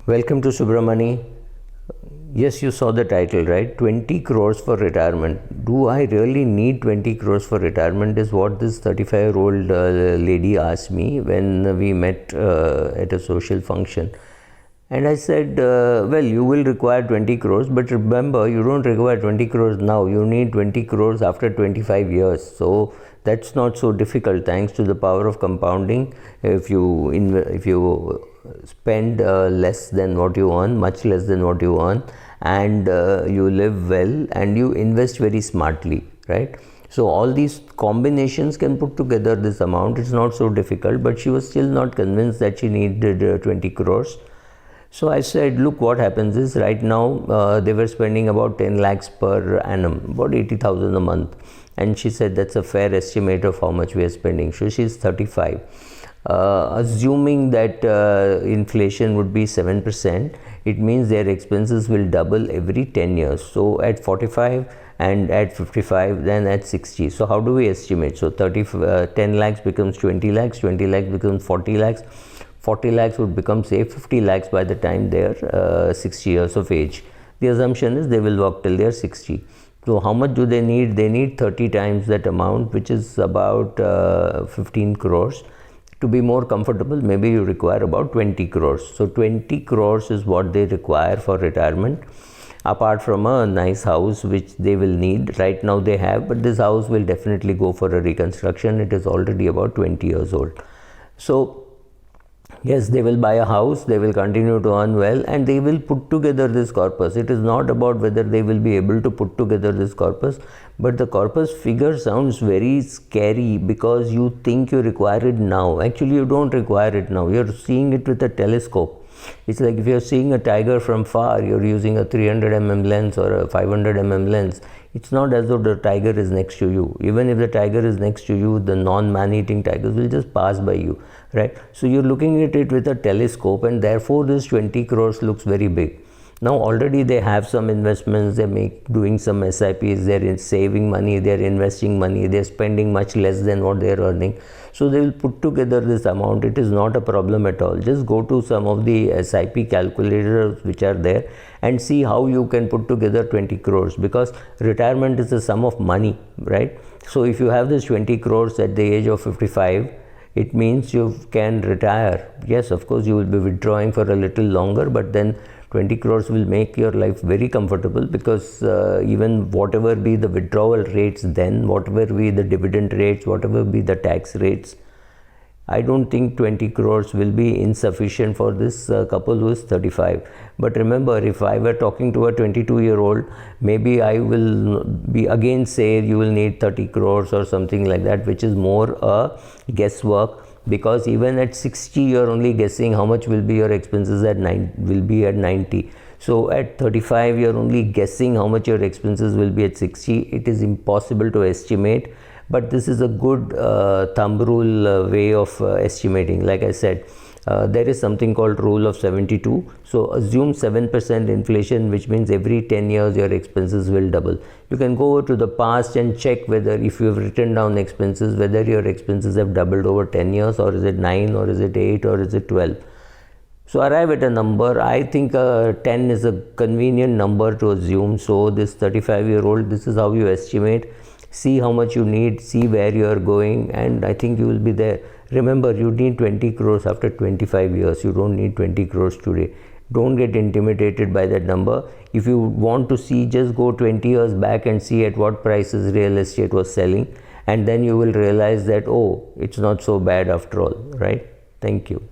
Welcome to Subramani. Yes, you saw the title, right? 20 crores for retirement. Do I really need 20 crores for retirement? Is what this 35-year-old lady asked me when we met at a social function. And I said, well, you will require 20 crores, but remember, you don't require 20 crores now. You need 20 crores after 25 years. So that's not so difficult thanks to the power of compounding. If you spend less than what you earn, much less than what you earn, and you live well and you invest very smartly, right? So all these combinations can put together this amount. It's not so difficult, but she was still not convinced that she needed 20 crores. So I said, look, what happens is right now they were spending about 10 lakhs per annum, about 80,000 a month. And she said that's a fair estimate of how much we are spending. So she's 35. Assuming that inflation would be 7%, it means their expenses will double every 10 years. So at 45 and at 55, then at 60. So how do we estimate? So 10 lakhs becomes 20 lakhs, 20 lakhs becomes 40 lakhs. 40 lakhs would become, say, 50 lakhs by the time they are 60 years of age. The assumption is they will work till they are 60. So how much do they need? They need 30 times that amount, which is about 15 crores. To be more comfortable, maybe you require about 20 crores. So 20 crores is what they require for retirement, apart from a nice house which they will need. Right now they have, but this house will definitely go for a reconstruction. It is already about 20 years old. So yes, they will buy a house, they will continue to earn well, and they will put together this corpus. It is not about whether they will be able to put together this corpus, but the corpus figure sounds very scary because you think you require it now. Actually, you don't require it now. You're seeing it with a telescope. It's like if you're seeing a tiger from far, you're using a 300 mm lens or a 500 mm lens. It's not as though the tiger is next to you. Even if the tiger is next to you, the non-man-eating tigers will just pass by you, right? So you're looking at it with a telescope, and therefore this 20 crores looks very big. Now already they have some investments, they're doing some SIPs, they're saving money, they're investing money, they're spending much less than what they're earning. So they will put together this amount. It is not a problem at all. Just go to some of the SIP calculators which are there and see how you can put together 20 crores, because retirement is a sum of money, right? So if you have this 20 crores at the age of 55, it means you can retire. Yes, of course, you will be withdrawing for a little longer, but then 20 crores will make your life very comfortable, because even whatever be the withdrawal rates, then whatever be the dividend rates, whatever be the tax rates, I don't think 20 crores will be insufficient for this couple who is 35. But remember, if I were talking to a 22-year-old, maybe I will be again say you will need 30 crores or something like that, which is more a guesswork. Because even at 60, you're only guessing how much will be your expenses at 90. So at 35, you're only guessing how much your expenses will be at 60. It is impossible to estimate, but this is a good thumb rule way of estimating. Like I said, there is something called rule of 72. So assume 7% inflation, which means every 10 years your expenses will double. You can go to the past and check whether, if you have written down expenses, whether your expenses have doubled over 10 years, or is it 9, or is it 8, or is it 12. So arrive at a number. I think 10 is a convenient number to assume. So this 35-year-old, this is how you estimate. See how much you need, see where you are going, and I think you will be there. Remember, you need 20 crores after 25 years. You don't need 20 crores today. Don't get intimidated by that number. If you want to see, just go 20 years back and see at what prices real estate was selling, and then you will realize that, oh, it's not so bad after all, right? Thank you.